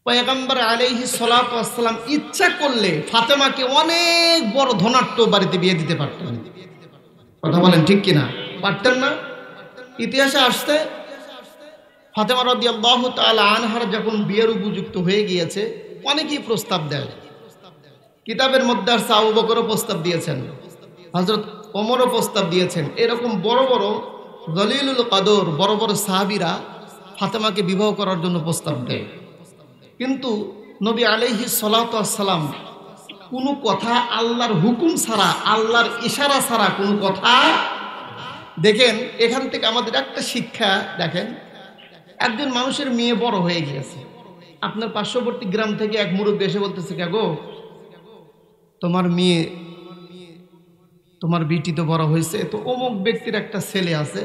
পয়গম্বর আলাইহিস সালাতু ওয়াস সালাম ইচ্ছা করলে ফাতেমাকে অনেক বড় ধনাঢ্য বাড়িতে বিয়ে দিতে পারতেন। কথা বলেন ঠিক কিনা? পারতেন না? ইতিহাসে আসছে ফাতেমা রাদিয়াল্লাহু তাআলা আনহার যখন বিয়ের উপযুক্ত হয়ে গিয়েছে, অনেকেই প্রস্তাব দেয়। কিতাবের মধ্যে আসছে আবু বকরও প্রস্তাব দিয়েছেন, হযরত ওমরও প্রস্তাব দিয়েছেন। এরকম বড় বড় জলিলুল কদর বড় বড় সাহাবীরা ফাতেমাকে বিবাহ করার জন্য প্রস্তাব দেয়। কিন্তু নবী আলাইহিস সালাতু ওয়াস সালাম কোনো কথা আল্লাহর হুকুম ছাড়া, আল্লাহর ইশারা ছাড়া কোনো কথা। দেখেন এখান থেকে আমাদের একটা শিক্ষা দেখেন, একজন মানুষের মেয়ে বড় হয়ে গিয়েছে, আপনার পার্শ্ববর্তী গ্রাম থেকে এক মুরব্বী এসে বলতেছে, কে গো তোমার মেয়ে, তোমার বিটি তো বড় হয়েছে, তো অমুক ব্যক্তির একটা ছেলে আছে,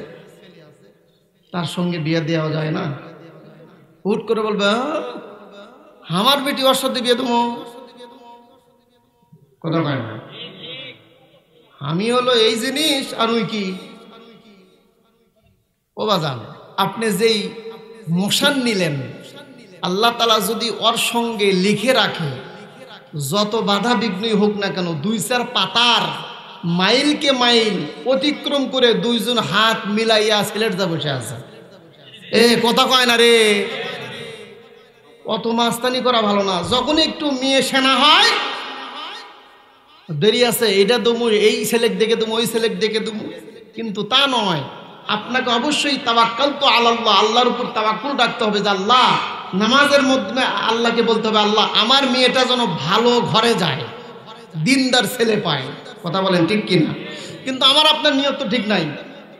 তার সঙ্গে বিয়ে দেওয়া যায় না? হুট করে বলবে আমার বেটি ওর সাথে বিয়ে দেবো? কথা কয় না। আমি হলো এই জিনিস আর ওই কি। ও বাজান, আপনি যেই মোশন নিলেন, আল্লাহ তাআলা যদি ওর সঙ্গে লিখে রাখে, যত বাধা বিঘ্নই হোক না কেন, 2-4 পাতার মাইলকে মাইল অতিক্রম করে দুইজন হাত মিলাইয়া ছেলেটা বসে আছে। কথা কয় না রে, অত মাস্তানি করা ভালো না। যখন একটু মেয়ে সেনা হয়, দেরি আছে, এটা দমু, এই ছেলেক দেখে দমু, ওই ছেলেক দেখে দমু, কিন্তু তা নয়। আপনাকে অবশ্যই তাওয়াক্কাল তো আল্লাহ, আল্লাহর উপর তাওয়াক্কুল রাখতে হবে যে আল্লাহ, নামাজের মধ্যে আল্লাহকে বলতে হবে আল্লাহ আমার মেয়েটা যেন ভালো ঘরে যায়, দিনদার ছেলে পায়। কথা বলেন ঠিক কিনা? কিন্তু আমার আপনার নিয়ত তো ঠিক নাই।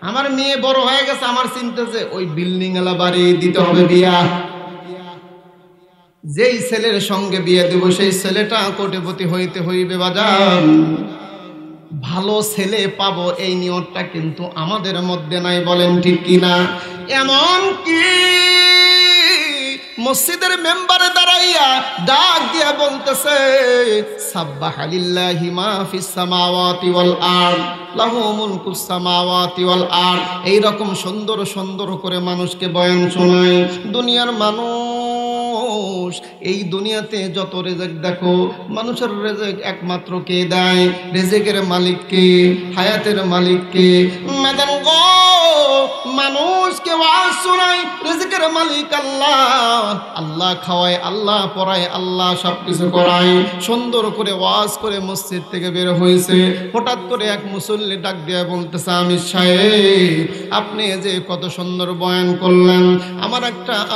আমার মেয়ে বড় হয়ে গেছে, আমার চিন্তা যে ওই বিল্ডিং এলা বাড়ি দিতে হবে বিয়া, যেই ছেলের সঙ্গে বিয়ে দেব সেই ছেলেটা কোটিপতি হইতে হইবে বাজান, ভালো ছেলে পাবো এই নিয়তটা কিন্তু আমাদের মধ্যে নাই। বলেন ঠিক কিনা? এমন কি মসজিদের মেম্বারে দাঁড়াইয়া ডাক দিয়া বলতেছে, সাব্বাহা লিল্লাহি মা ফিস সামাওয়াতি ওয়াল আরদ লাহু মুলকুস সামাওয়াতি ওয়াল আরদ। এই রকম সুন্দর সুন্দর করে মানুষকে বয়ান শোনায়। দুনিয়ার মানুষ, এই দুনিয়াতে যত রেজেক দেখো, মানুষের রেজেক একমাত্র কে দেয়? রেজেকের মালিক কে? হায়াতের মালিক কে? মাদান গো, মানুষকে ওয়াজ শোনায়, রেজেকের মালিক আল্লাহ। আল্লাহ খাওয়ায়, আল্লাহ পড়ায়, আল্লাহ সবকিছু করায়। সুন্দর করে ওয়াজ করে মসজিদ থেকে বের হয়েছে, হঠাৎ করে এক মুসল্লি ডাক দিয়ে বলতেছে, আমির সাহেব আপনি যে কত সুন্দর বয়ান করলেন,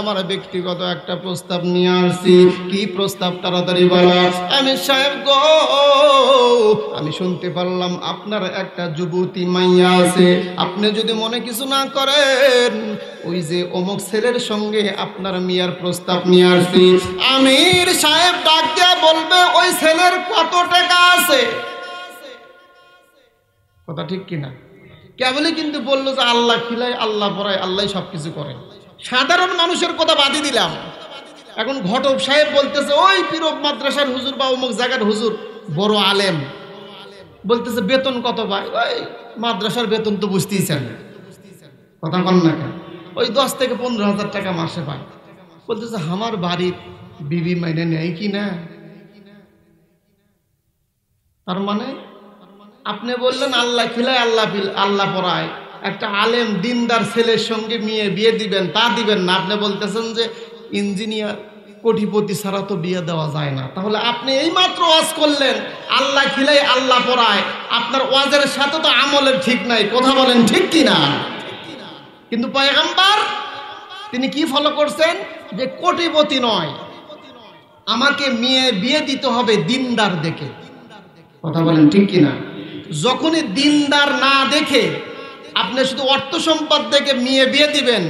আমার ব্যক্তিগত একটা প্রস্তাব নিয়ে আসছি। কি প্রস্তাব? তাড়াতাড়ি বলো। আমির সাহেব গো, আমি শুনতে পারলাম আপনার একটা যুবতী মাইয়া আছে, আপনি যদি মনে কিছু না করেন, ওই যে অমুক ছেলের সঙ্গে আপনার মিয়ার প্রস্তাব নিয়ে আসছি। আমির সাহেব ডাক দিয়ে বলবে, ওই ছেলের কত টাকা আছে? কথা ঠিক কিনা? কেবলই কিন্তু বললো যে আল্লাহ খিলায়, আল্লাহ পড়ায়, আল্লাহ সবকিছু করে। সাধারণ মানুষের কথা বাদই দিলাম, এখন ঘটক সাহেব বলতেছে, ওই পীরব মাদ্রাসার হুজুর বা অমুক জায়গার হুজুর বড় আলেম, বলতেছে বেতন কত পায়? ওই মাদ্রাসার বেতন তো বুঝতেইছেন, কথা বল না কেন, ওই 10 থেকে 15,000 টাকা মাসে পায়। বলতেছে আমার বাড়ির বিবি মাইনে নেয় কি না? তার মানে আপনি বললেন আল্লাহ খিলায়, আল্লাহ পড়ায়, একটা আলেম দিনদার ছেলের সঙ্গে বিয়ে দিবেন, তা দিবেন না। আপনি বলতেছেন যে ইঞ্জিনিয়ার কোটিপতি ছাড়া তো বিয়ে দেওয়া যায় না। তাহলে আপনি এই মাত্র ওয়াজ করলেন আল্লাহ খিলায়, আল্লাহ পড়ায়, আপনার ওয়াজের সাথে তো আমলের ঠিক নাই। কথা বলেন ঠিক কিনা? কিন্তু পয়গম্বর তিনি কি ফলো করছেন? যে কোটিপতি নয়, আমাকে বিয়ে দিতে হবে দিনদার দেখে। কথা বলেন ঠিক কিনা? যখনই দিনদার না দেখে আপনি শুধু অর্থ সম্পদ দেখে বিয়ে দিবেন,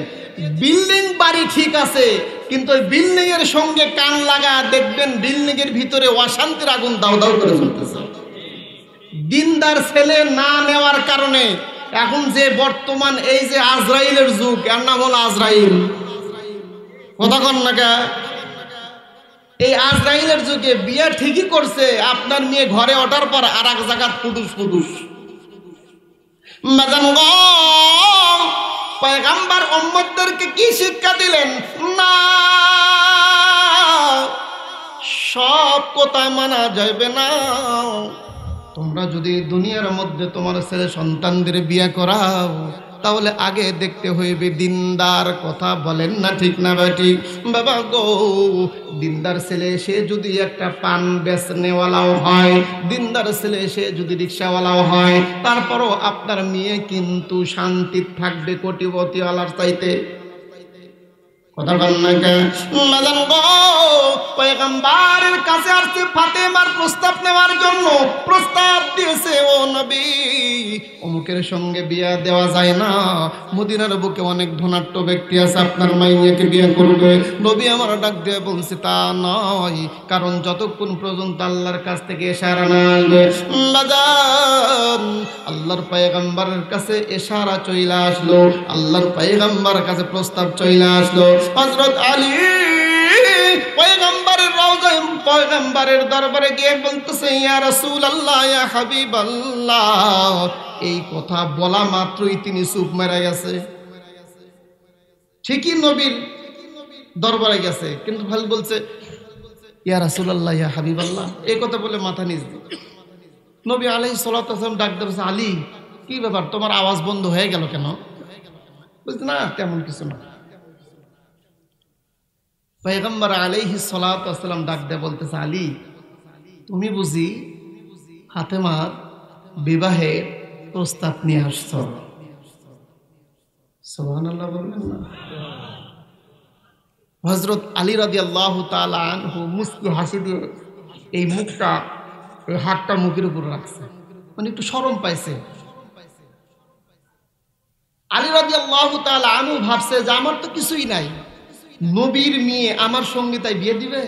বিল্ডিং বাড়ি ঠিক আছে, কিন্তু ওই বিল্ডিং এর সঙ্গে কান লাগা দেখবেন বিল্ডিং এর ভিতরে অশান্তির আগুন দাউ দাউ করে জ্বলতেছে। দিনদার ছেলে না নেওয়ার কারণে এখন যে বর্তমান এই যে আজরাইলের যুগ, এর নাম হলো আজরাইল। কথা কন না কে? এই আজরাইলের যুগে বিয়ে ঠিকই করছে, আপনার মেয়ে ঘরে ওঠার পর আর এক জায়গায় ফুটুস। পয়গম্বর উম্মতদেরকে কি শিক্ষা দিলেন? না, কথা মানা যাবে না। তোমরা যদি দুনিয়ার মধ্যে তোমার ছেলে সন্তানদের বিয়ে করাও, তাহলে আগে দেখতে হইবে দিনদার। কথা বলেন না ঠিক না বেটি? বাবা গো, দিনদার ছেলে সে যদি একটা পান বেচনেওয়ালাও হয়, দিনদার ছেলে সে যদি রিক্সাওয়ালাও হয়, তারপরও আপনার মেয়ে কিন্তু শান্তি থাকবে কোটিপতিওয়ালার চাইতে। কথা বল না কে? মাদান গো, পয়গম্বরের কাছে আসছে ফাতেমার প্রস্তাব নেওয়ার জন্য। প্রস্তাব দিয়েছে, ও নবী, অমুকের সঙ্গে বিয়ে দেওয়া যায় না, মদিনার বুকে অনেক ধনাঢ্য ব্যক্তি আছে, আপনার মাইয়াকে বিয়ে করবে। নবী আমার ডাক দিয়ে বলছে, তা নয়, কারণ যতক্ষণ পর্যন্ত আল্লাহর কাছ থেকে ইশারা না আসবে। মাদান, আল্লাহর পয়গম্বরের কাছে ইশারা চলে আসলো, আল্লাহর পয়গম্বরের কাছে প্রস্তাব চলে আসলো। হযরত আলী পয়গম্বরের রওজায় পয়গম্বরের দরবারে গিয়ে বলতেছে, ইয়া রাসূলুল্লাহ, ইয়া হাবিবাল্লাহ। এই কথা বলা মাত্রই তিনি চুপ মেরে গেছে। ঠিকই নবীর দরবারে গেছে, কিন্তু ভাই বলছে, ইয়া রাসূলুল্লাহ, ইয়া হাবিবাল্লাহ, এই কথা বলে মাথা নিচ দিয়ে নবী আলাইহিস সালাতু ওয়াস সালাম ডাক দিয়েছে, আলী কি ব্যাপার, তোমার আওয়াজ বন্ধ হয়ে গেল কেন? বলছে, না তেমন কিছু না। পয়গম্বর আলাইহিস সালাতু ওয়াস সালাম ডাক দিয়ে বলতেছে, আলী তুমি বুঝি ফাতেমার বিবাহের প্রস্তাব নিয়ে আসছো? সুবহানাল্লাহ বলবেন না? হযরত আলী রাদিয়াল্লাহু তাআলা আনহু মুস্কি হাসি দিয়ে এই মুখটা, এই হাতটা মুখের উপর রাখছে, মানে একটু শরম পাইছে। আলী রাদিয়াল্লাহু তাআলা আনহু ভাবছে যে আমার তো কিছুই নাই, নবীর মেয়ে আমার সঙ্গে তাই বিয়ে দিবে?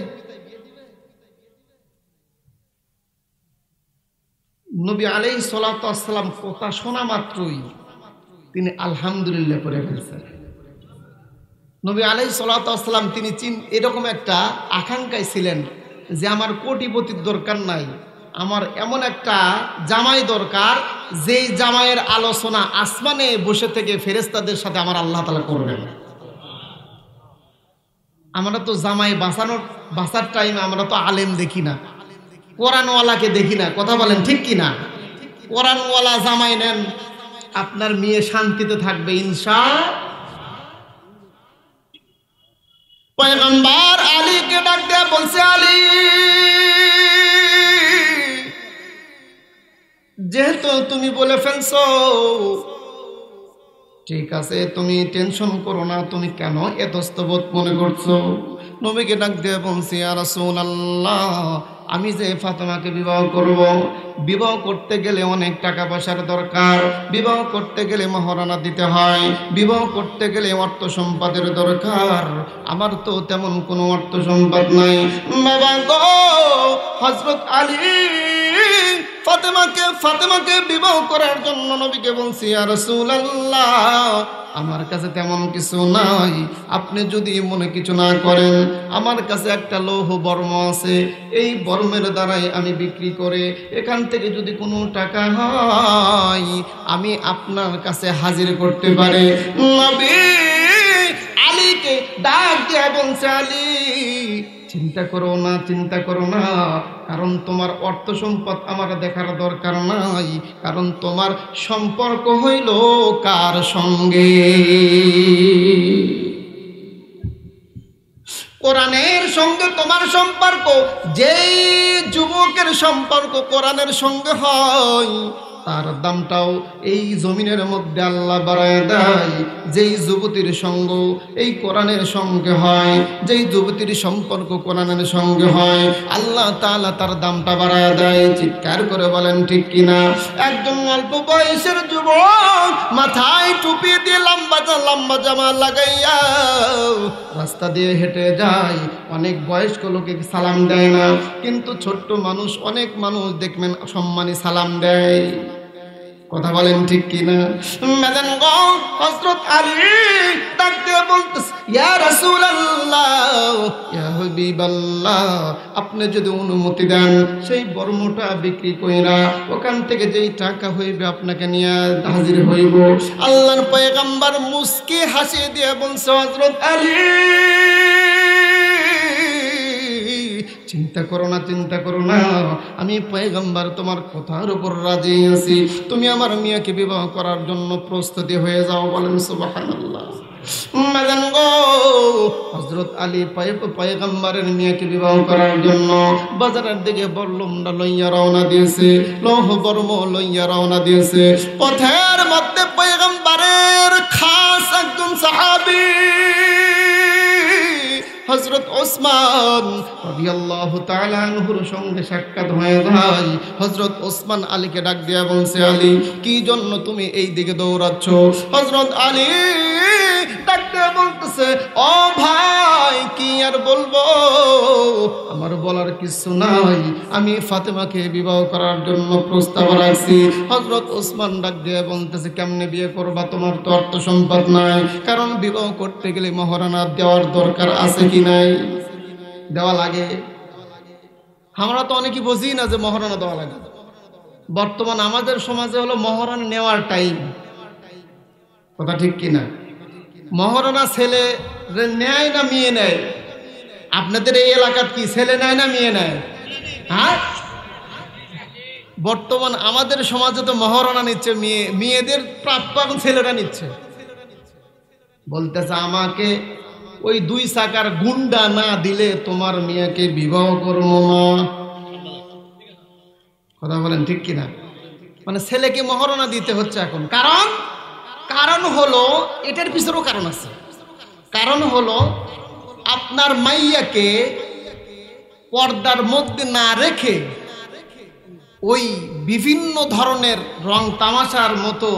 নবী আলাইহিস সালাতু ওয়াস সালাম কথা শোনা মাত্রই তিনি আলহামদুলিল্লাহ পড়ে ফেলছেন। নবী আলাইহিস সালাতু ওয়াস সালাম তিনি এরকম একটা আকাঙ্ক্ষায় ছিলেন যে আমার কোটিপতির দরকার নাই, আমার এমন একটা জামাই দরকার যেই জামাইয়ের আলোচনা আসমানে বসে থেকে ফেরেশতাদের সাথে আমার আল্লাহ তাআলা করবেন। আমরা তো জামাই বাঁচার টাইমে আমরা তো আলেম দেখি না, কোরআনওয়ালাকে দেখি না। কথা বলেন ঠিক কিনা? কোরআনওয়ালা জামাই নেন, আপনার মেয়ে শান্তিতে থাকবে ইনশাআল্লাহ। পয়গম্বর আলীকে ডাক দেয়া বলছে, আলী যেহেতু তুমি বলে ফেলছো, ঠিক আছে, তুমি টেনশন করো না, তুমি কেন এতস্তবোধ মনে করছো? নবীকে ডাক দিয়ে বলছি, ইয়া রাসূলুল্লাহ, আমি যে ফাতেমাকে বিবাহ করব, বিবাহ করতে গেলে অনেক টাকা পয়সার দরকার, বিবাহ করতে গেলে মহারণা দিতে হয়, বিবাহ করতে গেলে অর্থ সম্পদের দরকার। আমার তো তেমন কোনো অর্থ সম্পদ নাই। বাবা গো, হযরত আলী ফাতেমাকে বিবাহ করার জন্য নবীকে বলছি, ইয়া রাসূলুল্লাহ, আমার কাছে তেমন কিছু নাই, আপনি যদি মনে কিছু না করেন, আমার কাছে একটা লৌহ বর্ম আছে, এই বর্মের দ্বারাই আমি বিক্রি করে এখান থেকে যদি কোনো টাকা হয় আমি আপনার কাছে হাজির করতে পারি। নবী আলীকে ডাক দিয়ে বলছে, আলী চিন্তা করো না, চিন্তা করো না, কারণ তোমার অর্থ সম্পদ আমার দেখার দরকার নাই, কারণ তোমার সম্পর্ক হইল কার সঙ্গে? কোরআনের সঙ্গে তোমার সম্পর্ক। যেই যুবকের সম্পর্ক কোরআনের সঙ্গে হয় তার দামটাও এই জমিনের মধ্যে আল্লাহ বাড়ায় দেয়। যেই যুবতীর সঙ্গ এই কোরআনের সঙ্গে হয়, যেই যুবতীর সম্পর্ক কোরআনের সঙ্গে হয়, আল্লাহ তাআলা তার দামটা বাড়ায় দেয়। চিৎকার করে বলেন ঠিক কিনা? একজন অল্প বয়সের যুবক মাথায় টুপি দিয়ে লম্বা জামা লাগাইয়া রাস্তা দিয়ে হেঁটে যায়, অনেক বয়স্ক লোকে সালাম দেয় না, কিন্তু ছোট্ট মানুষ, অনেক মানুষ দেখবেন সম্মানী সালাম দেয়। কথা বলেন ঠিক কিনা? মেদান গো, হযরত আলী ডাক দিয়ে বলতেছে, ইয়া রাসূলুল্লাহ, ইয়া হাবিবাল্লাহ, আপনি যদি অনুমতি দেন সেই বর্মটা বিক্রি কইরা ওখান থেকে যেই টাকা হইবে আপনাকে নিয়ে হাজির হইব। আল্লাহর পয়গম্বর মুস্কি হাসি দিয়ে বলছে, হযরত আলী চিন্তা করো না, চিন্তা করো না, আমি পয়গম্বর তোমার কথার উপর রাজি আছি, তুমি আমার মেয়েকে বিবাহ করার জন্য প্রস্তুতি হয়ে যাও। বলেন সুবহানাল্লাহ। হযরত আলী পয়গম্বরের মেয়েকে বিবাহ করার জন্য বাজারের দিকে বরলুমটা লইয়া রওনা দিয়েছে, লৌহ বর্ম লইয়া রওনা দিয়েছে। পথের মধ্যে পয়গম্বরের খাস একজন সাহাবী হযরত ওসমান রাদিয়াল্লাহু তাআলা আনহুর সঙ্গে সাক্ষাৎ হয়ে যায়। হযরত ওসমান আলীকে ডাক দিয়া বলছে, আলী, কি জন্য তুমি এই দিকে দৌড়াচ্ছ? হযরত আলী ডাক দিয়া বলতেছে, ও ভাই, কি আর বলবো, আমার বলার কিছু নাই, আমি ফাতেমাকে বিবাহ করার জন্য প্রস্তাব রাখছি। হযরত ওসমান ডাক দিয়া বলতেছে, কেমনে বিয়ে করবা? তোমার তো অর্থ সম্পদ নাই, কারণ বিবাহ করতে গেলে মহারানা দেওয়ার দরকার আছে কি নাই? দেওয়া লাগে। আমরা তো অনেকেই বুঝি না যে মহারানা দেওয়া লাগে। বর্তমান আমাদের সমাজে হলো মহারানা নেওয়ার টাইম। কথা ঠিক কিনা? মহারানা ছেলে নেয় না মেয়ে নেয়? আপনাদের এই এলাকার কি ছেলে নেয় না মেয়ে নেয়? হ্যাঁ, বর্তমান আমাদের সমাজে তো মহারানা নিচ্ছে মেয়ে, মেয়েদের প্রাপ্য এখন ছেলেরা নিচ্ছে। বলতেছে, আমাকে ওই 2 চাকার গুন্ডা না দিলে তোমার মেয়েকে বিবাহ করবো না। কথা বলেন ঠিক কিনা? মানে ছেলেকে মহারানা দিতে হচ্ছে এখন। কারণ হলো, এটার পিছনেও কারণ আছে। কারণ হলো, আপনার মাইয়াকে পর্দার মধ্যে না রেখে ওই বিভিন্ন ধরনের রং তামাশার মতো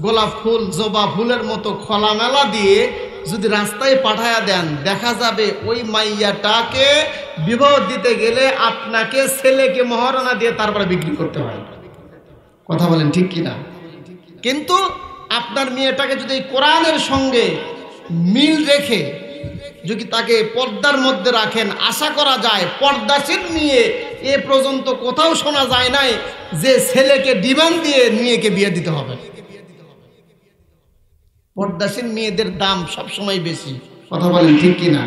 গোলাপ ফুল, জবা ফুলের মতো খোলামেলা দিয়ে যদি রাস্তায় পাঠায়া দেন, দেখা যাবে ওই মাইয়াটাকে বিবাহ দিতে গেলে আপনাকে ছেলেকে মহারানা দিয়ে তারপরে বিক্রি করতে হয়। কথা বলেন ঠিক কিনা? কিন্তু আপনার মেয়েটাকে যদি কোরআনের সঙ্গে মিল রেখে যদি তাকে পর্দার মধ্যে রাখেন, আশা করা যায় পর্দাশীল মেয়ে এ পর্যন্ত কোথাও শোনা যায় নাই যে ছেলেকে ডিমান্ড দিয়ে মেয়েকে বিয়ে দিতে হবে। পর্দাশীল মেয়েদের দাম সবসময় বেশি। কথা বলেন ঠিক কিনা?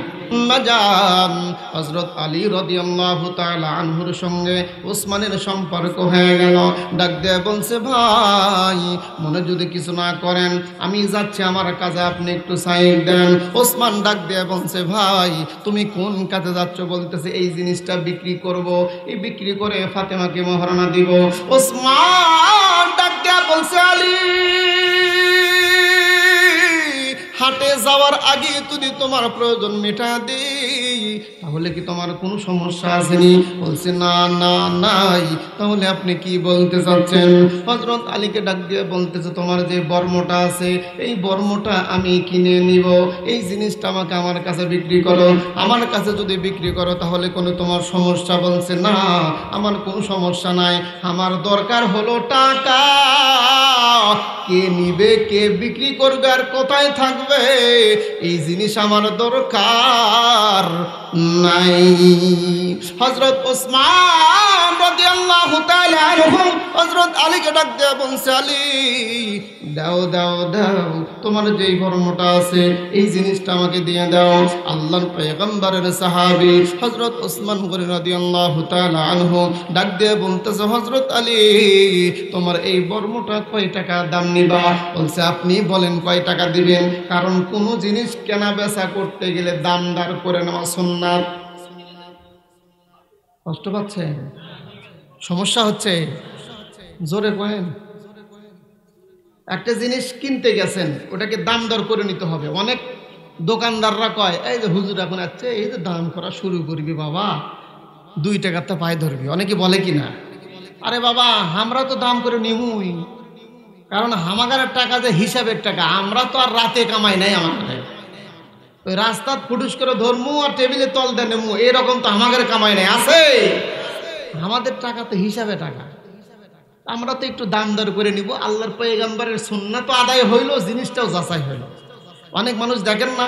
হযরত আলী রাদিয়াল্লাহু তাআলা আনহুর সঙ্গে ওসমানের সম্পর্ক হয়ে গেল। ডাক দিয়ে বলছে, ভাই, মনে যদি কিছু না করেন, আমি যাচ্ছি আমার কাজে, আপনি একটু সাইড দেন। ওসমান ডাক দিয়ে বলছে, ভাই, তুমি কোন কাজে যাচ্ছ? বলতেছে, এই জিনিসটা বিক্রি করব, এই বিক্রি করে ফাতেমাকে মহারানা দিব। ওসমান ডাক দিয়ে বলছে, আলী, হাটে যাওয়ার আগে যদি তোমার প্রয়োজন মেটা দেই, তাহলে কি তোমার কোনো সমস্যা আসেনি? বলছে, না না, নাই। তাহলে আপনি কি বলতে চাচ্ছেন? হযরত আলীকে ডাক দিয়ে বলতেছে, তোমার যে বর্মটা আছে, এই বর্মটা আমি কিনে নিব, এই জিনিসটা আমাকে আমার কাছে বিক্রি করো। আমার কাছে যদি বিক্রি করো তাহলে কোনো তোমার সমস্যা? বলছে, না, আমার কোনো সমস্যা নাই, আমার দরকার হলো টাকা। কে নিবে, কে বিক্রি করবে, আর কোথায় থাকবে, এই জিনিস আমার দরকার নাই। হযরত ওসমান রাদিয়াল্লাহু তাআলা আনহু হযরত আলীকে ডাক দিয়ে বলছে, আলী, দাও দাও দাও, তোমার যেই বর্মটা আছে এই জিনিসটা আমাকে দিয়ে দাও। আল্লাহর পয়গম্বরের সাহাবী হযরত ওসমান গনি রাদিয়াল্লাহু তাআলা আনহু ডাক দিয়ে বলতেছে, হযরত আলী, তোমার এই বর্মটা কয় টাকা দাম নিবা? বলছে, আপনি বলেন কয় টাকা দিবেন, কারণ কোনো জিনিস কেনা বেচা করতে গেলে দামদার করে নেওয়া সুন্নাত। কষ্ট পাচ্ছেন? সমস্যা হচ্ছে? জোরে কয়েন। একটা জিনিস কিনতে গেছেন, ওটাকে দাম দর করে নিতে হবে। অনেক দোকানদাররা কয়, এই যে হুজুর এখন আছে, এই যে দাম করা শুরু করবি বাবা, 2 টাকা তো পায়ে ধরবি। অনেকে বলে কিনা, আরে বাবা, আমরা তো দাম করে নিমুই, কারণ হামাগারের টাকা যে হিসাবের টাকা, আমরা তো আর রাতে কামাই নাই। আমাদের ওই রাস্তার ফুটুস করে ধরমু আর টেবিলে তল দেন নেমু, এরকম তো হামাগারের কামাই নাই। আছে আমাদের টাকা তো হিসাবে টাকা, আমরা তো একটু দাম দর করে নিব। আল্লাহর পয়গম্বরের সুন্নাত তো আদায় হইল, জিনিসটাও যাচাই হইল। অনেক মানুষ দেখেন না,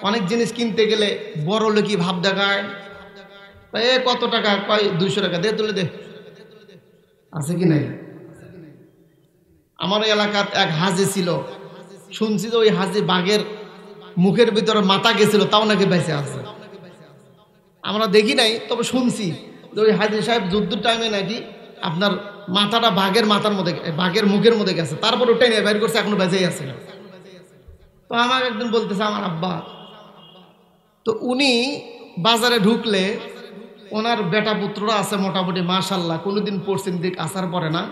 অনেক জিনিস কিনতে গেলে বড় লোকই ভাব দেখায়, এ কত টাকা? কয় 200 টাকা, দে, তুলে দে। আছে কি নাই? আমার এলাকার এক হাজি ছিল, শুনছি যে ওই হাজি বাঘের মুখের ভিতরে মাথা গেছিল, তাও নাকি বেঁচে আছে। আমরা দেখি নাই, তবে শুনছি যে ওই হাজী সাহেব যুদ্ধের টাইমে নাকি আপনার মাথাটা বাঘের মাথার মধ্যে, বাঘের মুখের মধ্যে গেছে, তারপর ওটাই নিয়ে বের করছে, এখনো বেঁচেই আছে। তো আমাকে একদিন বলতেছে আমার আব্বা, তো উনি বাজারে ঢুকলে ওনার বেটা পুত্ররা আছে মোটামুটি মাশাল্লাহ, কোনোদিন পশ্চিম দিক আসার পরে না,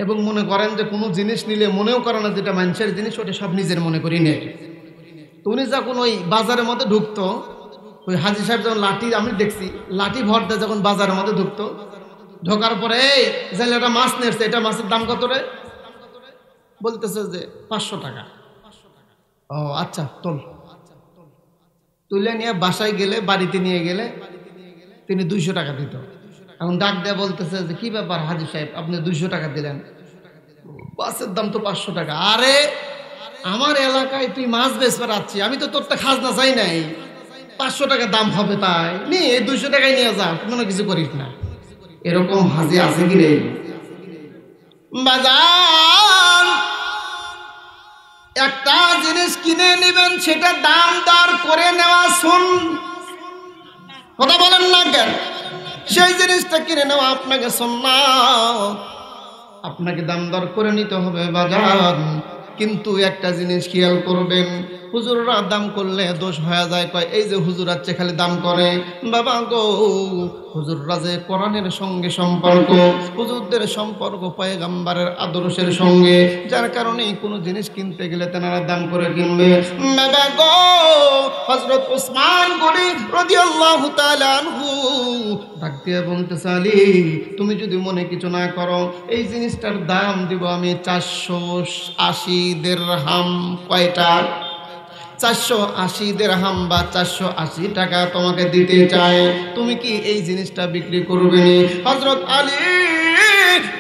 এবং মনে করেন যে কোনো জিনিস নিলে মনেও করে না যেটা মানুষের জিনিস, ওটা সব নিজের মনে করি নেয়। তো উনি যখন ওই বাজারের মধ্যে ঢুকতো, ওই হাজী সাহেব যখন লাঠি, আমি দেখছি লাঠি ভর দিয়ে যখন বাজারের মধ্যে ঢুকতো, ঢোকার পরে এই জেলেটা মাছ নিয়েছে, এটা মাছের দাম কত রে? বলতেছে যে 500 টাকা। ও আচ্ছা, তোল। তুলে নিয়ে বাসায় গেলে, বাড়িতে নিয়ে গেলে তিনি 200 টাকা দিত। এখন ডাক দেয়া বলতেছে যে কি ব্যাপার হাজী সাহেব, আপনি 200 টাকা দিলেন, মাছের দাম তো 500 টাকা। আরে আমার এলাকায় তুই মাছ বেচতে পারছি, আমি তো তোরটা খাজনা চাই নাই, 500 টাকা দাম হবে তাই নি, এই 200 টাকায় নিয়ে যা, কোনো কিছু করিস না। এরকম হাজী আছে কি রে বাজার? একটা জিনিস কিনে নেবেন, সেটা দাম দর করে নেওয়া শুন, কথা বলেন না কেন? সেই জিনিসটা কিনে নেওয়া আপনাকে সুন্নাত, আপনাকে দাম দর করে নিতে হবে বাজার। কিন্তু একটা জিনিস খেয়াল করবেন, হুজুররা দাম করলে দোষ হয়ে যায়, কয় এই যে হুজুর আছে খালি দাম করে। বাবা গো, হুজুররা যে কোরআনের সঙ্গে সম্পর্ক, হুজুরদের সম্পর্ক পয়গম্বরের আদর্শের সঙ্গে, যার কারণে কোনো জিনিস কিনতে গেলে তেনারা দাম করে কিনবে। বাবা গো, হযরত ওসমান গনি রাদিয়াল্লাহু তাআলা আনহু ডাক দিয়ে বলতেছে, আলী তুমি যদি মনে কিছু না করো, এই জিনিসটার দাম দিব আমি 480 দিরহাম। কয়টা? 480 দিরহাম বা 480 টাকা তোমাকে দিতে চাই, তুমি কি এই জিনিসটা বিক্রি করবে? হযরত আলী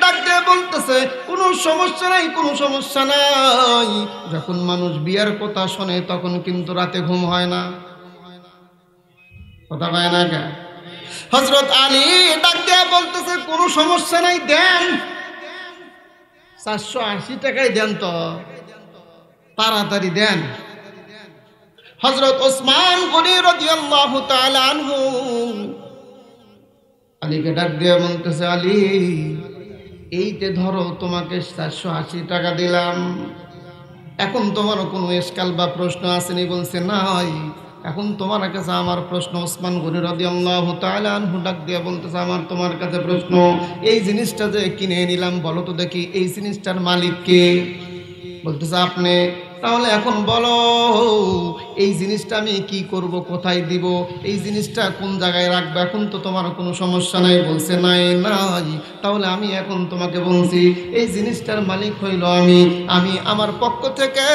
ডাক দিয়ে বলতেছে, কোনো সমস্যা নাই, কোনো সমস্যা নাই। যখন মানুষ বিয়ার কথা শোনে তখন কিন্তু রাতে ঘুম হয় না, কথা হয় না কেন? হযরত আলী ডাক দিয়ে বলতেছে, কোনো সমস্যা নাই, দেন 480 টাকায় দেন, তো তাড়াতাড়ি দেন। হযরত ওসমান গনি রাদিয়াল্লাহু তাআলা আনহু আলীকে ডাক দিয়ে বলতেছে, আলী এইতে ধরো, তোমাকে 480 টাকা দিলাম, এখন তোমার কোনো ইশকাল বা প্রশ্ন আসেনি? বলছে নাই। এখন তোমার কাছে আমার প্রশ্ন। ওসমান গনি রাদিয়াল্লাহু তাআলা আনহু ডাক দিয়ে বলতেছে, আমার তোমার কাছে প্রশ্ন, এই জিনিসটা যে কিনে নিলাম, বলো তো দেখি এই জিনিসটার মালিক কে? বলতেছে আপনি। তাহলে এখন বলো, এই জিনিসটা আমি কি করব, কোথায় দিব, এই জিনিসটা কোন জায়গায় রাখবো? এখন তো তোমার কোনো সমস্যা নাই। বলছে নাই। তাহলে আমি এখন তোমাকে বলছি, এই জিনিসটার মালিক হইল আমি আমার পক্ষ থেকে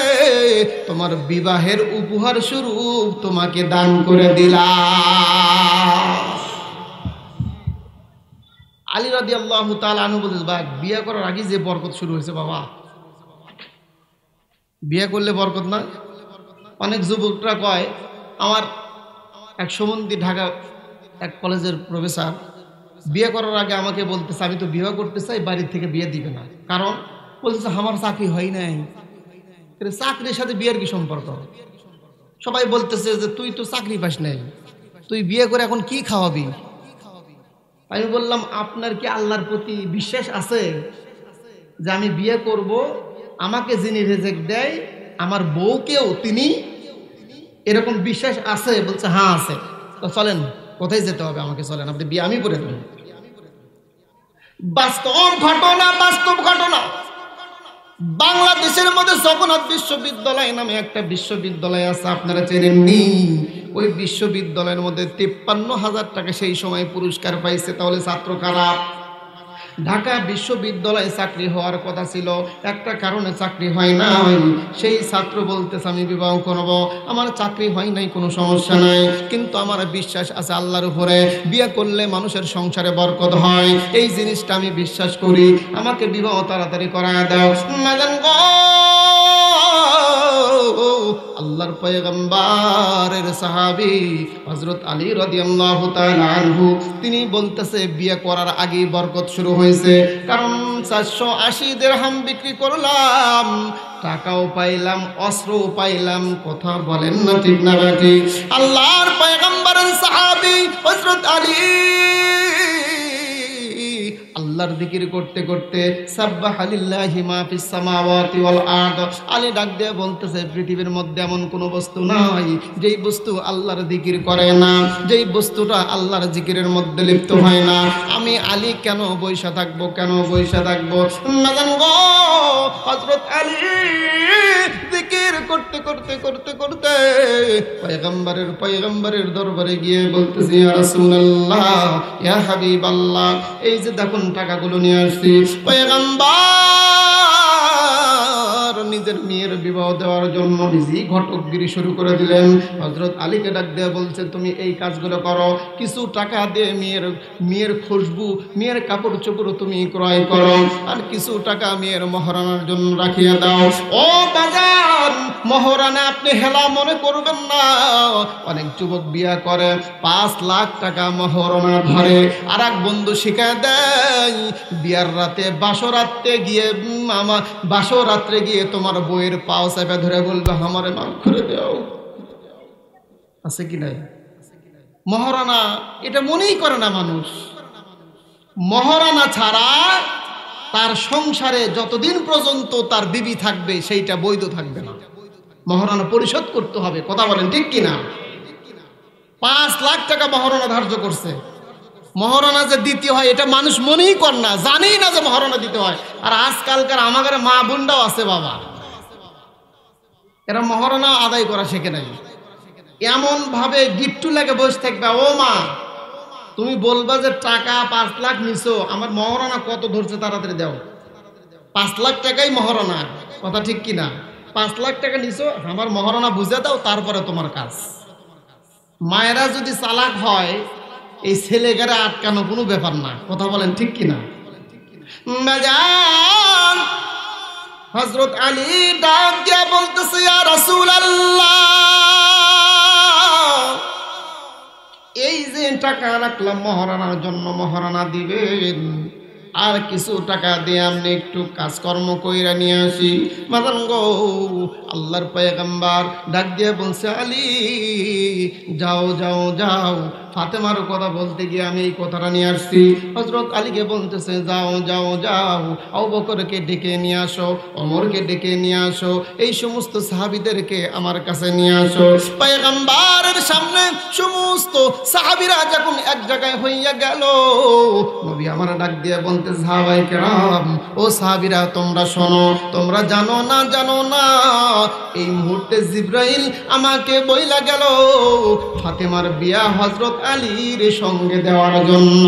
তোমার বিবাহের উপহার স্বরূপ তোমাকে দান করে দিলাম। আলী রাদিয়াল্লাহু তাআলা আনহু বলতেছে, ভাই বিয়ে করার আগে যে বরকত শুরু হয়েছে, বাবা বিয়ে করলে বরকত না? অনেক যুবকরা কয়, আমার এক সম্বন্ধী ঢাকা এক কলেজের প্রফেসর, বিয়ে করার আগে আমাকে বলতেছে, আমি তো বিয়ে করতে চাই, বাড়ির থেকে বিয়ে দিবে না, কারণ বলতেছে আমার চাকরি হয় নাই। চাকরির সাথে বিয়ের কি সম্পর্ক? সবাই বলতেছে যে তুই তো চাকরি পাস নাই, তুই বিয়ে করে এখন কি খাওয়াবি? আমি বললাম, আপনার কি আল্লাহর প্রতি বিশ্বাস আছে যে আমি বিয়ে করব, আমাকে যিনি রেজেক দেয় আমার বউকেও তিনি, এরকম বিশ্বাস আছে? বলছে হ্যাঁ আছে। তো চলেন, কোথায় যেতে হবে আমাকে, চলেন আপনি বিয়ে আমি করে দেবেন। বাস্তব ঘটনা, বাস্তব ঘটনা। বাংলাদেশের মধ্যে জগন্নাথ বিশ্ববিদ্যালয় নামে একটা বিশ্ববিদ্যালয় আছে, আপনারা চেনেননি? ওই বিশ্ববিদ্যালয়ের মধ্যে 53,000 টাকা সেই সময় পুরস্কার পাইছে। তাহলে ছাত্র কারা? ঢাকা বিশ্ববিদ্যালয়ে চাকরি হওয়ার কথা ছিল, একটা কারণে চাকরি হয় নাই। সেই ছাত্র বলতেছে, আমি বিবাহ করব, আমার চাকরি হয় নাই, কোনো সমস্যা নাই, কিন্তু আমার বিশ্বাস আছে আল্লাহর উপরে, বিয়ে করলে মানুষের সংসারে বরকত হয়, এই জিনিসটা আমি বিশ্বাস করি, আমাকে বিবাহ তাড়াতাড়ি করায় দাও। আল্লাহর পয়গম্বরের সাহাবী হযরত আলী রাদিয়াল্লাহু তাআলা আনহু তিনি বলতেছে, বিয়ে করার আগেই বরকত শুরু হয়েছে, কারণ 480 দিরহাম বিক্রি করলাম, টাকাও পাইলাম, অস্ত্রও পাইলাম। কথা বলেন না ঠিক না ঠিক? আল্লাহর পয়গম্বরের সাহাবী হযরত আলী আল্লাহর জিকির করতে করতে সাব্বাহা লিল্লাহি মা ফিস সামাওয়াতি ওয়াল আরদ, আলী ডাক দিয়ে বলতেছে পৃথিবীর মধ্যে এমন কোনো বস্তু নাই যেই বস্তু আল্লাহর জিকির করে না, যেই বস্তুটা আল্লাহর জিকিরের মধ্যে লিপ্ত হয় না। আমি আলী কেন বইসা থাকবো, কেন বইসা থাকবো? মাজান গো, হযরত আলী জিকির করতে করতে করতে করতে পয়গম্বরের দরবারে গিয়ে বলতেছি, ইয়া রাসূলুল্লাহ, ইয়া হাবিবাল্লাহ, এই যে দেখুন টাকাগুলো নিয়ে আসছি। পয়গম্বর নিজের মেয়ের বিবাহ দেওয়ার জন্য নিজেই ঘটকগিরি শুরু করে দিলেন। হযরত আলীকে ডাক দিয়ে বলছে, তুমি এই কাজগুলো করো, কিছু টাকা দিয়ে মেয়ের খুশবু, মেয়ের কাপড় চোপড় তুমি ক্রয় করো, আর কিছু টাকা মেয়ের মহারানার জন্য রাখিয়ে দাও। ও বাজার, মহারানা আপনি হেলা মনে করবেন না। অনেক যুবক বিয়া করে 5 লাখ টাকা মহারানা ধরে, আর এক বন্ধু শিখায় দেয় বিয়ার রাতে বাসরাতে গিয়ে বাসরাত্রে গিয়ে তোমার বইয়ের পাও চেপে ধরে বলবে আমারে মাফ করে দাও। আছে কি নাই? মহারানা এটা মনেই করে না মানুষ। মহারানা ছাড়া তার সংসারে যতদিন পর্যন্ত তার বিবি থাকবে সেইটা বৈধ থাকবে না। মহারানা পরিশোধ করতে হবে। কথা বলেন ঠিক কিনা? 5 লাখ টাকা মহারানা ধার্য করছে। মহারানা যে দিতে হয় এটা মানুষ মনেই কর না, জানেই না যে মহারানা দিতে হয়। আর আজকালকার আমাদের মা বোনরাও আছে বাবা, এরা মহারানা আদায় করা শেখে নাই। এমন ভাবে গিট্টু লাগে বসে থাকবে। ও মা, তুমি বলবা যে টাকা 5 লাখ নিছো, আমার মহারানা কত ধরছে তাড়াতাড়ি দাও। 5 লাখ টাকাই মহারানা। কথা ঠিক কিনা? 5 লাখ টাকা নিছো, আমার মহারানা বুঝে দাও, তারপরে তোমার কাজ। মায়েরা যদি চালাক হয়, এই ছেলেগারা আটকানো কোনো ব্যাপার না। কথা বলেন ঠিক কিনা? হযরত আলী ডাক দিয়ে বলতেছে, ইয়া রাসূলুল্লাহ, এই যে টাকা রাখলাম মহারানার জন্য, মহারানা দিবেন, আর কিছু টাকা দিয়ে আমি একটু কাজকর্ম কইরা নিয়ে আসি। মাদান গো, আল্লাহর পয়গম্বর ডাক দিয়ে বলছে, আলী যাও যাও যাও। ফাতেমার কথা বলতে গিয়ে আমি এই কথাটা নিয়ে আসছি। হযরত আলীকে বলতেছে, যাও যাও যাও, আবু বকরকে ডেকে নিয়ে আসো, ওমরকে ডেকে নিয়ে আসো, এই সমস্ত সাহাবীদেরকে আমার কাছে নিয়ে আসো। পয়গম্বরের সামনে সমস্ত সাহাবীরা যখন এক জায়গায় হইয়া গেল, নবী আমার ডাক দিয়ে বলতে, সাহাবায়ে কেরাম, ও সাহাবীরা তোমরা শোনো, তোমরা জানো না এই মুহূর্তে জিবরাইল আমাকে বইলা গেল ফাতেমার বিয়া হযরত আলীর সঙ্গে দেওয়ার জন্য।